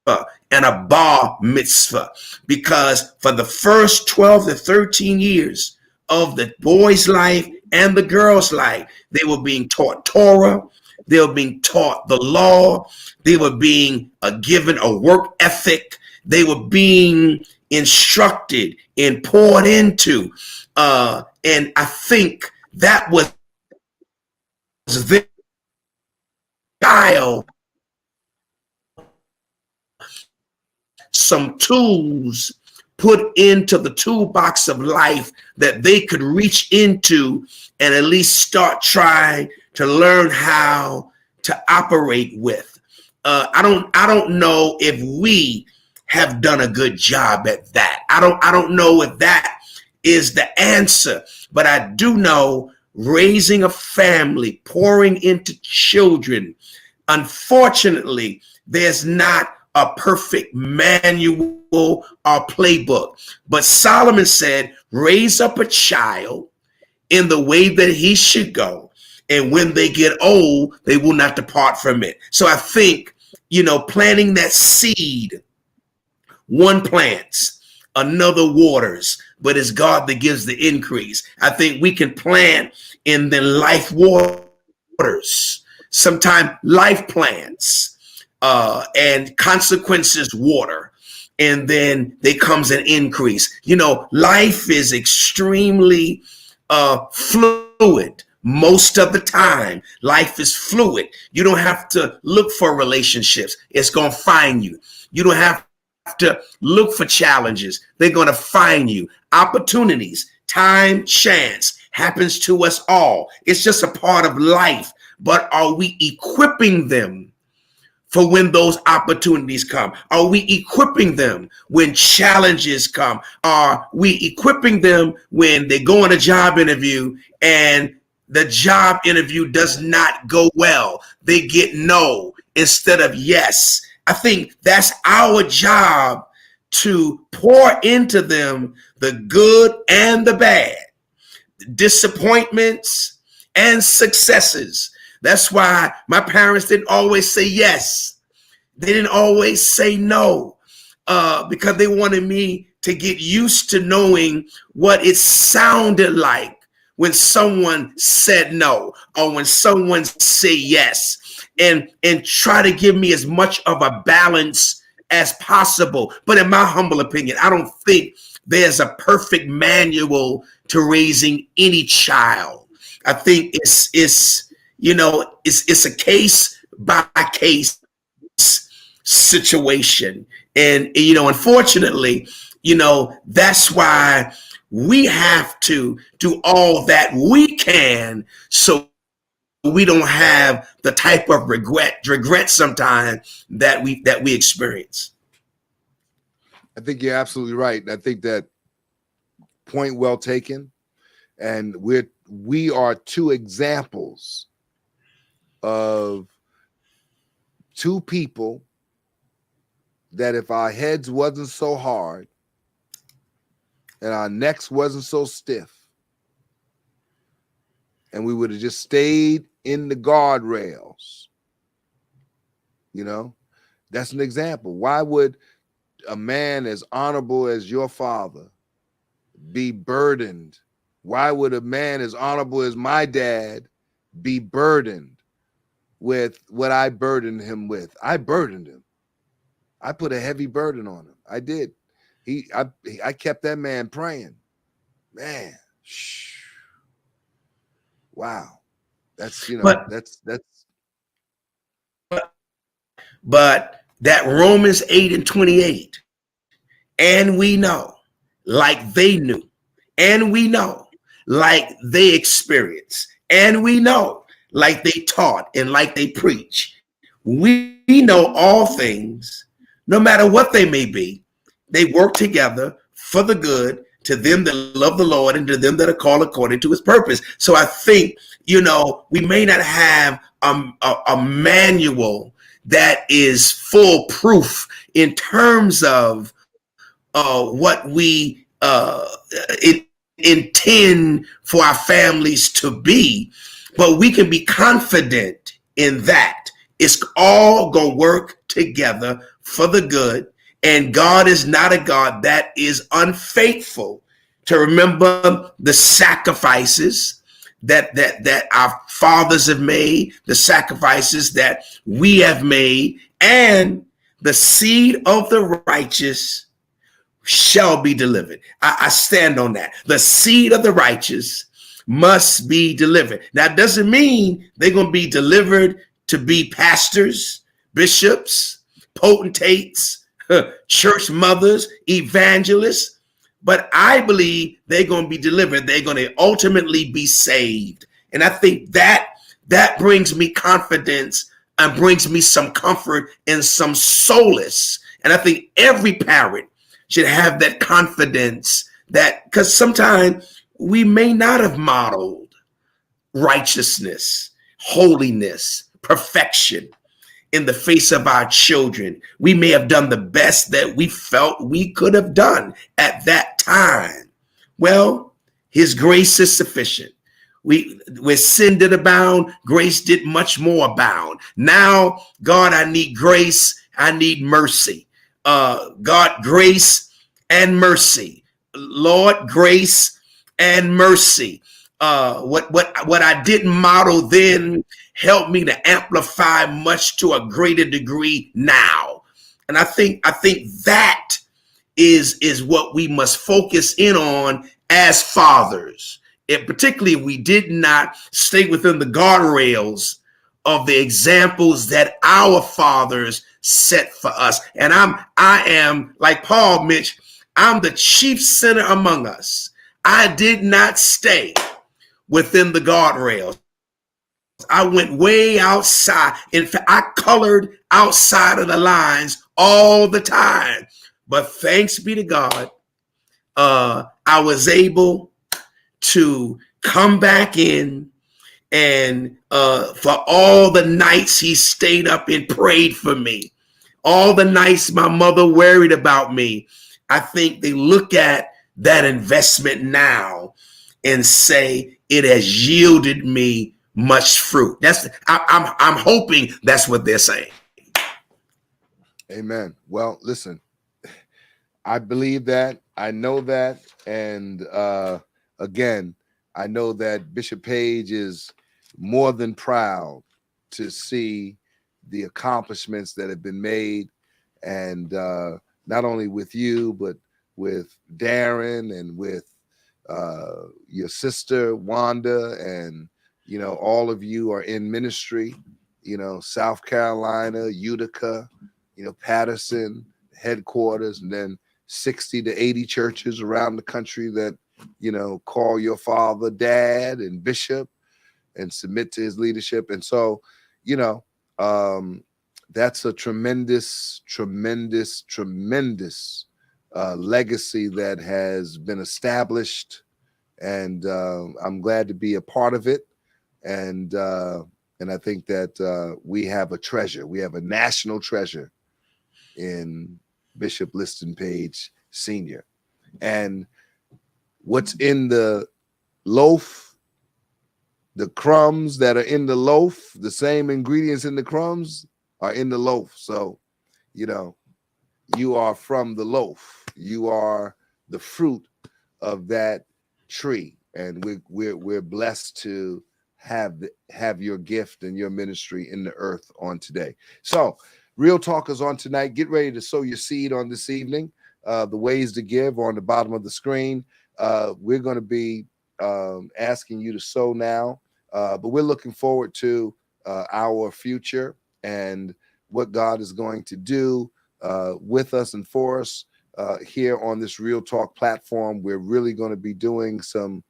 and a bar mitzvah, because for the first 12 to 13 years of the boy's life and the girl's life, they were being taught Torah, they were being taught the law, they were being given a work ethic, they were being instructed and poured into, and I think that was their style. Some tools put into the toolbox of life that they could reach into and at least start trying to learn how to operate with. I don't know if we have done a good job at that. I don't know if that is the answer, but I do know raising a family, pouring into children, unfortunately, there's not a perfect manual or playbook. But Solomon said, raise up a child in the way that he should go. And when they get old, they will not depart from it. So I think, planting that seed, one plants, another waters, but it's God that gives the increase. I think we can plant in the life waters, sometimes life plants, and consequences water, and then there comes an increase. Life is extremely fluid. Most of the time, life is fluid. You don't have to look for relationships. It's going to find you. You don't have to look for challenges. They're going to find you. Opportunities, time, chance happens to us all. It's just a part of life. But are we equipping them for when those opportunities come? Are we equipping them when challenges come? Are we equipping them when they go on a job interview and the job interview does not go well? They get no instead of yes. I think that's our job, to pour into them the good and the bad, disappointments and successes. That's why my parents didn't always say yes. They didn't always say no, because they wanted me to get used to knowing what it sounded like when someone said no or when someone said yes, and try to give me as much of a balance as possible. But in my humble opinion, I don't think there's a perfect manual to raising any child. I think it's a case by case situation. And, unfortunately, that's why we have to do all that we can so we don't have the type of regret sometimes that we experience. I think you're absolutely right. I think that point well taken. And we are two examples of two people that if our heads wasn't so hard and our necks wasn't so stiff, and we would have just stayed in the guardrails, that's an example. Why would a man as honorable as your father be burdened? Why would a man as honorable as my dad be burdened with what I burdened him with? I burdened him. I put a heavy burden on him. I did. I kept that man praying. Man, wow. That's, But that Romans 8:28, and we know, like they knew, and we know, like they experienced, and we know, like they taught and like they preach, we know all things, no matter what they may be, they work together for the good to them that love the Lord and to them that are called according to his purpose. So I think, we may not have a manual that is foolproof in terms of what we intend for our families to be, but we can be confident in that It's all going to work together for the good. And God is not a God that is unfaithful to remember the sacrifices that our fathers have made, the sacrifices that we have made, and the seed of the righteous shall be delivered. I stand on that. The seed of the righteous must be delivered. Now, it doesn't mean they're going to be delivered to be pastors, bishops, potentates, church mothers, evangelists, but I believe they're going to be delivered. They're going to ultimately be saved. And I think that brings me confidence and brings me some comfort and some solace. And I think every parent should have that confidence, that because sometimes we may not have modeled righteousness, holiness, perfection in the face of our children. We may have done the best that we felt we could have done at that time. Well, his grace is sufficient. Where sin did abound, grace did much more abound. Now, God, I need grace. I need mercy. God, grace and mercy. Lord, grace and mercy. What I didn't model then helped me to amplify much to a greater degree now. And I think that is what we must focus in on as fathers. And particularly if we did not stay within the guardrails of the examples that our fathers set for us. And I am like Paul, Mitch, I'm the chief sinner among us. I did not stay within the guardrails. I went way outside. In fact, I colored outside of the lines all the time. But thanks be to God, I was able to come back in, and for all the nights he stayed up and prayed for me, all the nights my mother worried about me, I think they look at that investment now and say it has yielded me much fruit. I'm hoping that's what they're saying. Amen. Well, listen, I believe that. I know that. And again, I know that Bishop Page is more than proud to see the accomplishments that have been made. And not only with you, but with Darren and with your sister, Wanda, and, you know, all of you are in ministry, you know, South Carolina, Utica, you know, Patterson headquarters, and then 60 to 80 churches around the country that, you know, call your father dad and bishop and submit to his leadership. And so, you know, that's a tremendous, tremendous, tremendous legacy that has been established. And I'm glad to be a part of it. And I think that we have a treasure. We have a national treasure in Bishop Liston Page Sr. And what's in the loaf, the crumbs that are in the loaf, the same ingredients in the crumbs are in the loaf. So, you know, you are from the loaf. You are the fruit of that tree. And we're blessed to have your gift and your ministry in the earth on today. So Real Talk is on tonight. Get ready to sow your seed on this evening. The ways to give are on the bottom of the screen. We're going to be asking you to sow now, but we're looking forward to our future and what God is going to do with us and for us here on this Real Talk platform. We're really going to be doing some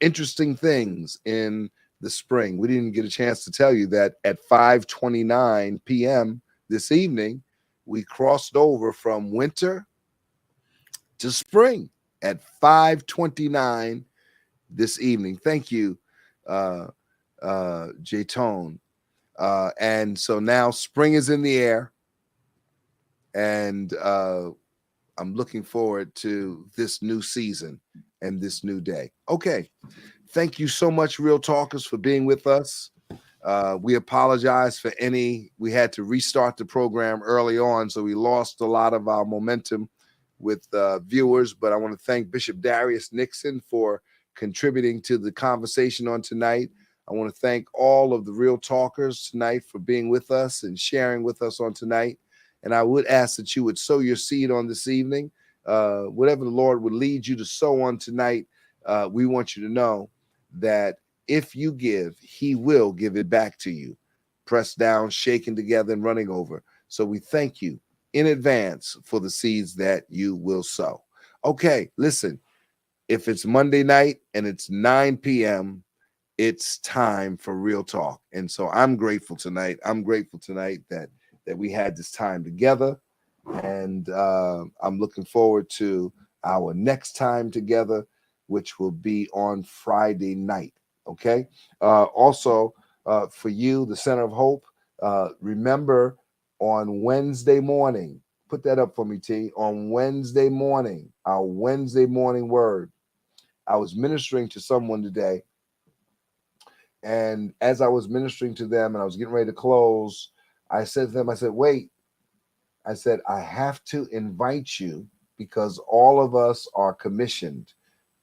interesting things in the spring. We didn't get a chance to tell you that at 5:29 p.m. this evening, we crossed over from winter to spring at 5:29 this evening. Thank you, J-Tone. And so now spring is in the air, and I'm looking forward to this new season and this new day. Okay. Thank you so much, Real Talkers, for being with us. We apologize for we had to restart the program early on, so we lost a lot of our momentum with viewers. But I want to thank Bishop Darius Nixon for contributing to the conversation on tonight. I want to thank all of the Real Talkers tonight for being with us and sharing with us on tonight. And I would ask that you would sow your seed on this evening. Whatever the Lord would lead you to sow on tonight, we want you to know that if you give, he will give it back to you. Pressed down, shaken together, and running over. So we thank you in advance for the seeds that you will sow. Okay, listen, if it's Monday night and it's 9 p.m., it's time for Real Talk. And so I'm grateful tonight. I'm grateful tonight that we had this time together. And I'm looking forward to our next time together, which will be on Friday night. Okay. Also, for you, the Center of Hope, remember on Wednesday morning, put that up for me, T. On Wednesday morning, our Wednesday morning word. I was ministering to someone today. And as I was ministering to them and I was getting ready to close, I said to them, I said, wait. I said, I have to invite you because all of us are commissioned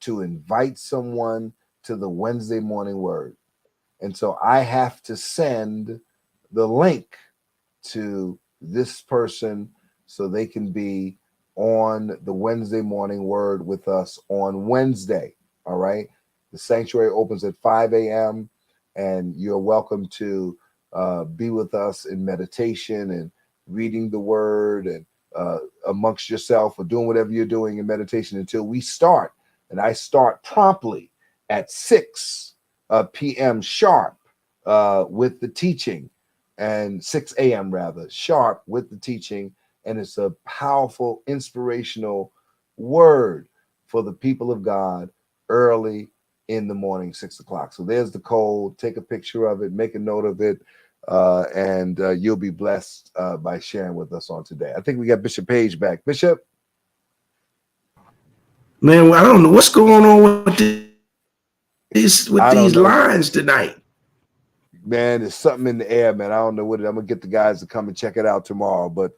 to invite someone to the Wednesday morning word. And so I have to send the link to this person so they can be on the Wednesday morning word with us on Wednesday. All right. The sanctuary opens at 5 a.m. and you're welcome to be with us in meditation and reading the word and amongst yourself or doing whatever you're doing in meditation until we start. And I start promptly at 6 p.m. sharp with the teaching, and 6 a.m. rather sharp with the teaching. And it's a powerful, inspirational word for the people of God early in the morning, 6 o'clock. So there's the code. Take a picture of it, make a note of it, and you'll be blessed by sharing with us on today. I think we got Bishop Page back. Bishop? Man, I don't know what's going on with these lines tonight. Man, there's something in the air, man. I don't know what it is. I'm going to get the guys to come and check it out tomorrow. But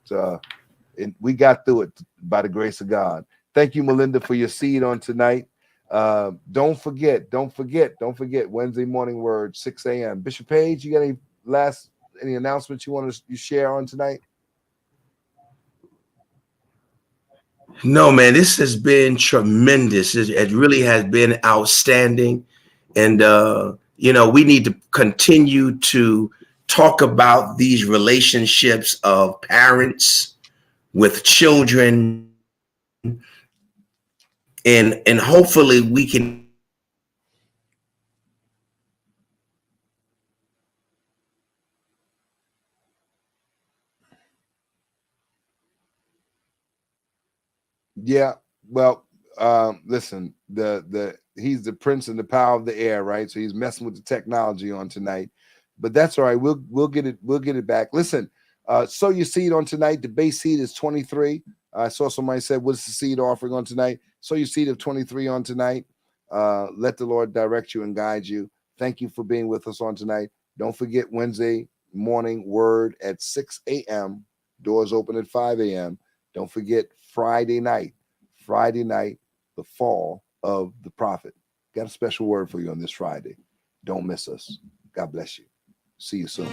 we got through it by the grace of God. Thank you, Melinda, for your seed on tonight. Don't forget, Wednesday morning word, 6 a.m. Bishop Page, you got any announcements you want to share on tonight? No, man, this has been tremendous. It really has been outstanding. And, we need to continue to talk about these relationships of parents with children. And hopefully we can Yeah, well, listen, he's the prince and the power of the air, right? So he's messing with the technology on tonight, but that's all right. We'll get it back. Listen, sow your seed on tonight. The base seed is 23. I saw somebody said, "What's the seed offering on tonight?" Sow your seed of 23 on tonight. Let the Lord direct you and guide you. Thank you for being with us on tonight. Don't forget Wednesday morning word at 6 a.m. Doors open at 5 a.m. Don't forget Friday night, the fall of the prophet. Got a special word for you on this Friday. Don't miss us. God bless you. See you soon.